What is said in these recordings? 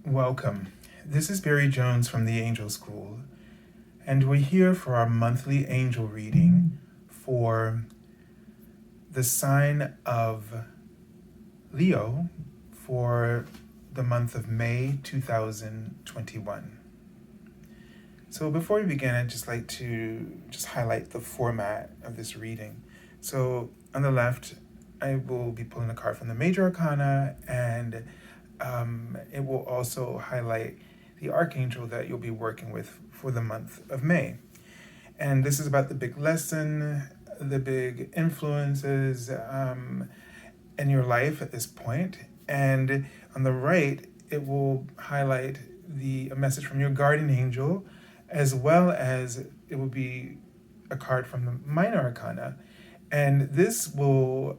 Welcome. This is Barry Jones from the Angel School, and we're here for our monthly angel reading for the sign of Leo for the month of May 2021. So before we begin, I'd just like to highlight the format of this reading. So on the left, I will be pulling a card from the Major Arcana, and it will also highlight the Archangel that you'll be working with for the month of May. And this is about the big lesson, the big influences in your life at this point. And on the right, it will highlight a message from your guardian angel, as well as it will be a card from the Minor Arcana. And this will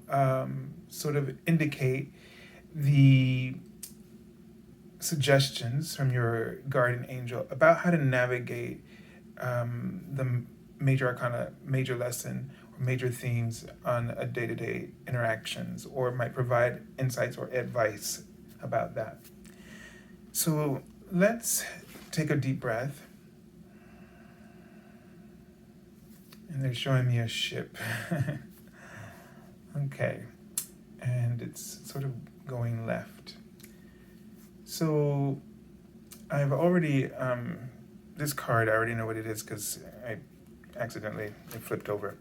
sort of indicate the suggestions from your guardian angel about how to navigate the Major Arcana, major lesson, or major themes on a day-to-day interactions, or might provide insights or advice about that. So let's take a deep breath. And they're showing me a ship. Okay, and it's sort of going left. So I've already, this card, I already know what it is because I accidentally it flipped over.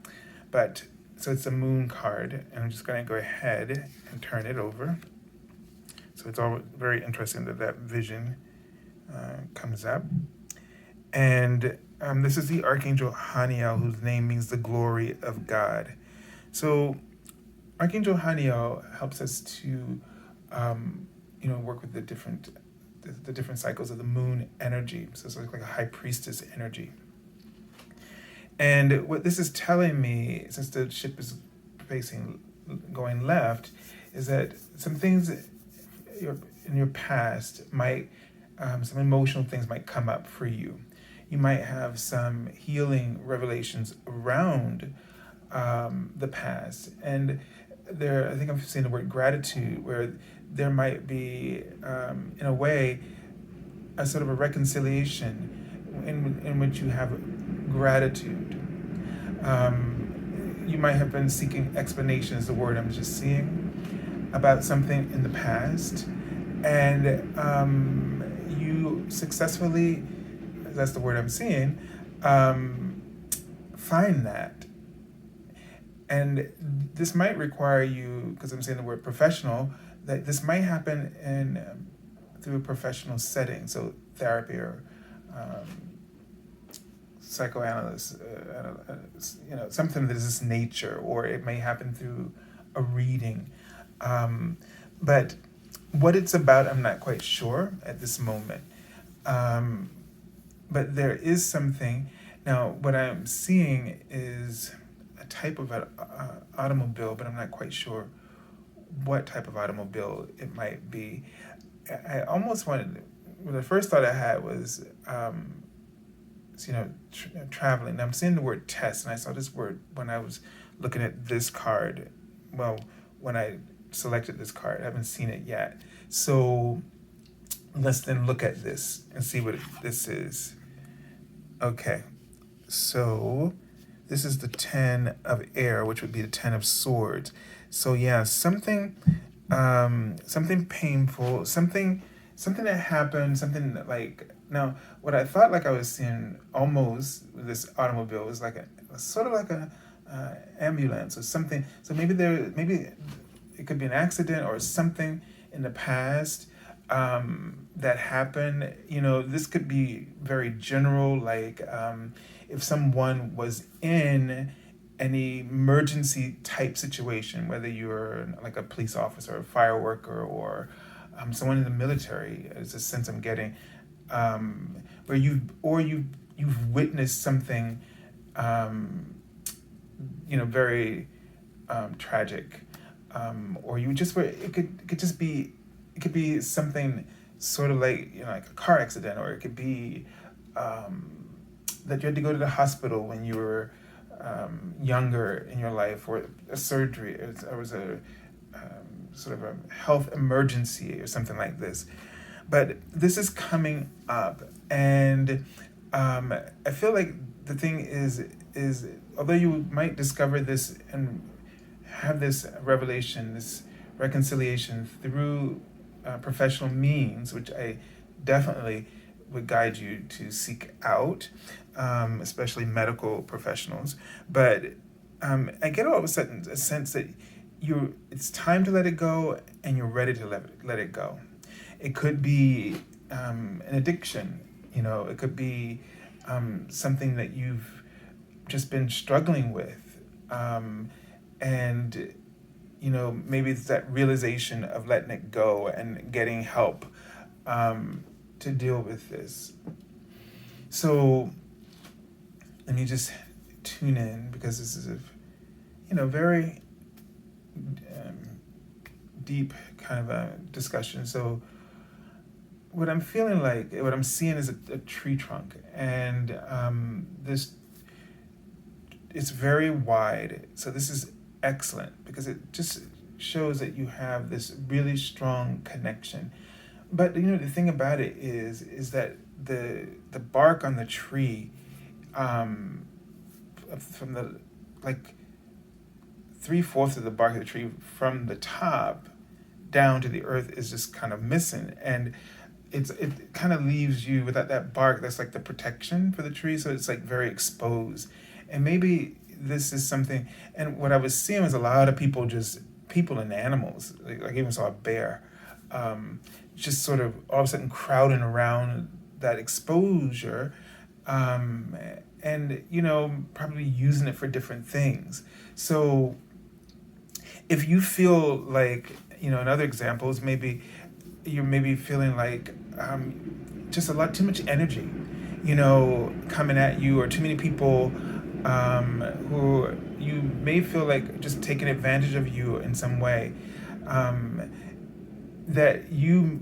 But, so it's a moon card, and I'm just going to go ahead and turn it over. So it's all very interesting that vision comes up. And this is the Archangel Haniel, whose name means the glory of God. So Archangel Haniel helps us to work with the different cycles of the moon energy. So it's like a high priestess energy. And what this is telling me, since the ship is going left, is that some things in your past might, some emotional things might come up for you. You might have some healing revelations around the past. And I think I'm seeing the word gratitude, where there might be, in a way, a sort of a reconciliation in which you have gratitude. You might have been seeking explanation, is the word I'm just seeing, about something in the past, and you successfully, that's the word I'm seeing, find that. And this might require you, because I'm saying the word professional, that this might happen through a professional setting, so therapy or psychoanalyst, something that is this nature, or it may happen through a reading. But what it's about, I'm not quite sure at this moment. But there is something. Now, what I'm seeing is a type of an automobile, but I'm not quite sure what type of automobile it might be. I almost the first thought I had was, traveling. Now I'm seeing the word test, and I saw this word when I was looking at this card. Well, when I selected this card, I haven't seen it yet. So let's then look at this and see what this is. Okay, so this is the 10 of air, which would be the 10 of swords. So yeah, something painful, something that happened, something that, like, now what I thought, like I was seeing almost with this automobile, was like a sort of like a ambulance or something. So maybe it could be an accident or something in the past that happened. This could be very general, like if someone was in an emergency type situation, whether you're like a police officer, a fire worker, or someone in the military, is a sense I'm getting, where you've witnessed something, very tragic, or you just were. It could be something sort of like like a car accident, or it could be that you had to go to the hospital when you were younger in your life, or a surgery, or was a sort of a health emergency or something like this. But this is coming up, and I feel like the thing is although you might discover this and have this revelation, this reconciliation through professional means, which I definitely would guide you to seek out, especially medical professionals. But I get all of a sudden a sense that it's time to let it go, and you're ready to let it go. It could be an addiction, it could be something that you've just been struggling with. And maybe it's that realization of letting it go and getting help to deal with this. So let me just tune in, because this is a very deep kind of a discussion. So what I'm feeling like, what I'm seeing is a tree trunk, and it's very wide. So this is excellent, because it just shows that you have this really strong connection. But the thing about it is that the bark on the tree, from the 3/4 of the bark of the tree from the top down to the earth is just kind of missing, and it kind of leaves you without that bark. That's like the protection for the tree, so it's like very exposed. And maybe this is something. And what I was seeing was a lot of people and animals. Like I even saw a bear, just sort of all of a sudden crowding around that exposure, and probably using it for different things. So if you feel like, in other examples, maybe you're feeling like just too much energy, coming at you, or too many people who you may feel like just taking advantage of you in some way, that you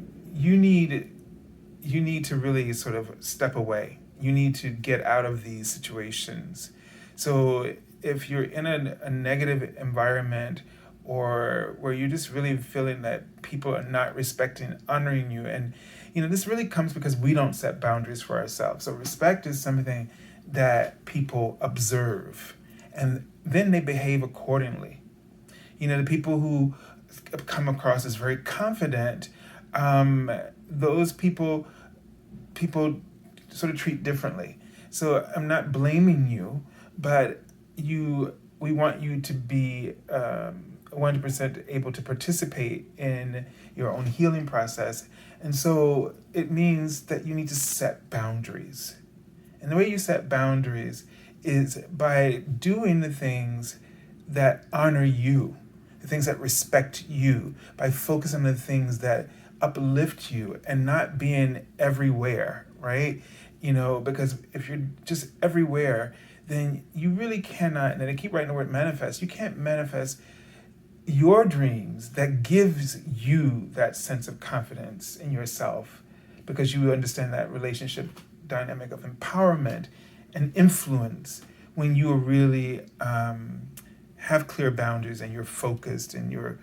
need to really sort of step away. You need to get out of these situations. So if you're in a negative environment, or where you're just really feeling that people are not respecting, honoring you, and this really comes because we don't set boundaries for ourselves. So respect is something that people observe, and then they behave accordingly. The people who come across as very confident, those people sort of treat differently. So I'm not blaming you, but we want you to be 100% able to participate in your own healing process. And so it means that you need to set boundaries. And the way you set boundaries is by doing the things that honor you, the things that respect you, by focusing on the things that uplift you and not being everywhere, right? Because if you're just everywhere, then you really cannot, and I keep writing the word manifest, you can't manifest your dreams that gives you that sense of confidence in yourself, because you understand that relationship dynamic of empowerment and influence when you really have clear boundaries, and you're focused, and you're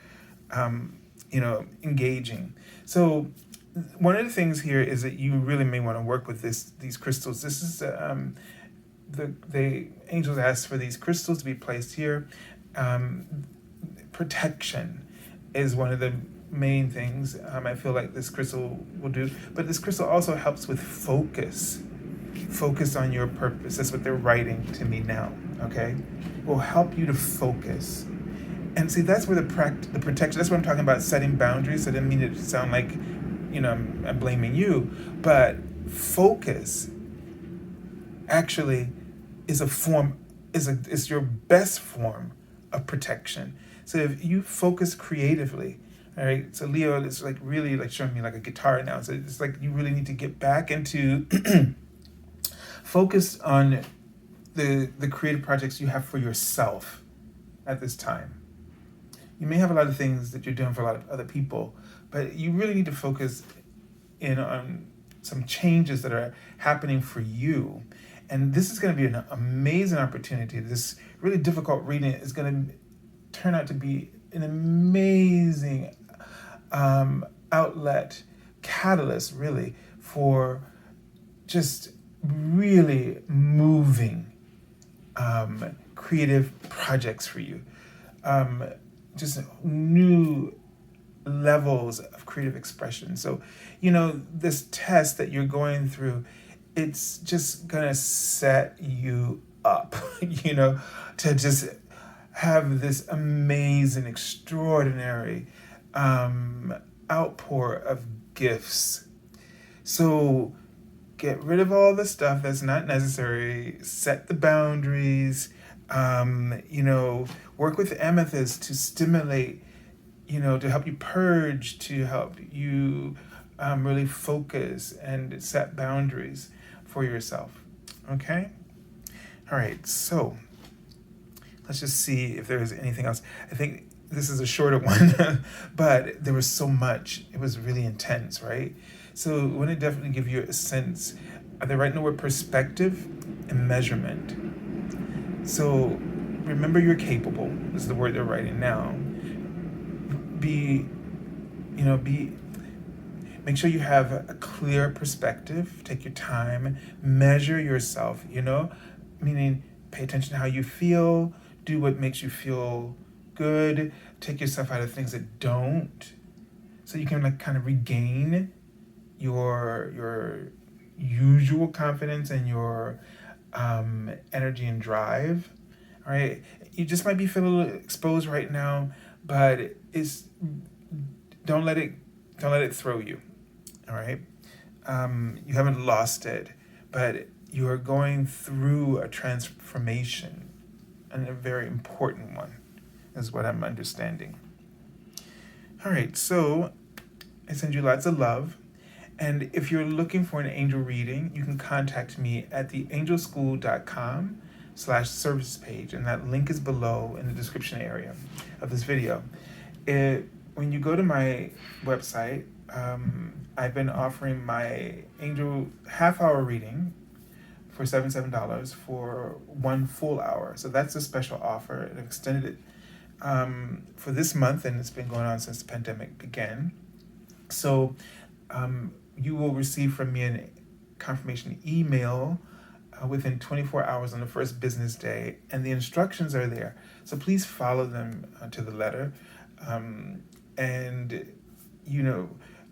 engaging. So one of the things here is that you really may want to work with these crystals. This is the angels asked for these crystals to be placed here. Protection is one of the main things I feel like this crystal will do. But this crystal also helps with focus. Focus on your purpose. That's what they're writing to me now, okay? It will help you to focus. And see, that's where the protection, that's what I'm talking about, setting boundaries. I didn't mean it to sound like, I'm blaming you. But focus actually is is your best form of protection. So if you focus creatively, all right, so Leo is like really like showing me like a guitar now. So it's like you really need to get back into focus on the creative projects you have for yourself at this time. You may have a lot of things that you're doing for a lot of other people, but you really need to focus in on some changes that are happening for you. And this is going to be an amazing opportunity. This really difficult reading is going to turn out to be an amazing outlet, catalyst really for just really moving creative projects for you. Just new levels of creative expression. So, this test that you're going through, it's just gonna set you up, to just have this amazing, extraordinary outpour of gifts. So get rid of all the stuff that's not necessary, set the boundaries, work with amethyst to stimulate, to help you purge, to help you really focus and set boundaries for yourself. Okay? All right, so let's just see if there's anything else. I think this is a shorter one, but there was so much. It was really intense, right? So I want to definitely give you a sense. They're writing the word perspective and measurement. So remember, you're capable. This is the word they're writing now. Make sure you have a clear perspective. Take your time. Measure yourself, meaning pay attention to how you feel. Do what makes you feel good. Take yourself out of things that don't, so you can kind of regain your usual confidence and your energy and drive. All right, you just might be feeling a little exposed right now, but don't let it throw you. All right, you haven't lost it, but you are going through a transformation, and a very important one, is what I'm understanding. All right, so I send you lots of love. And if you're looking for an angel reading, you can contact me at theangelschool.com/service page. And that link is below in the description area of this video. When you go to my website, I've been offering my angel half-hour reading for $77 for 1 full hour. So that's a special offer. I've extended it for this month, and it's been going on since the pandemic began. So you will receive from me a confirmation email within 24 hours on the first business day, and the instructions are there. So please follow them to the letter.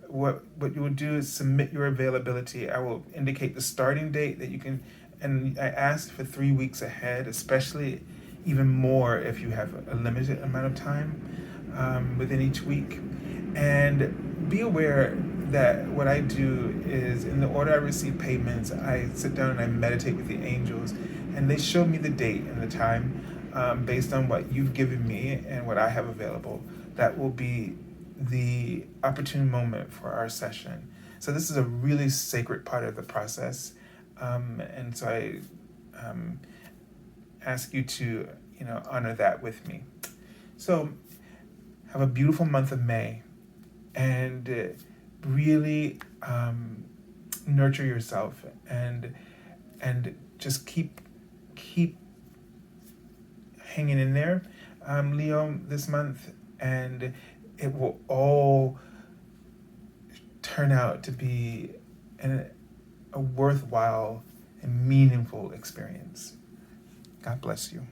What you will do is submit your availability. I will indicate the starting date that you can, and I ask for 3 weeks ahead, especially even more if you have a limited amount of time within each week. And be aware that what I do is, in the order I receive payments, I sit down and I meditate with the angels, and they show me the date and the time based on what you've given me and what I have available. That will be the opportune moment for our session. So this is a really sacred part of the process, and so I ask you to honor that with me. So have a beautiful month of May, and really nurture yourself, and just keep hanging in there, Leo, this month, and it will all turn out to be a worthwhile and meaningful experience. God bless you.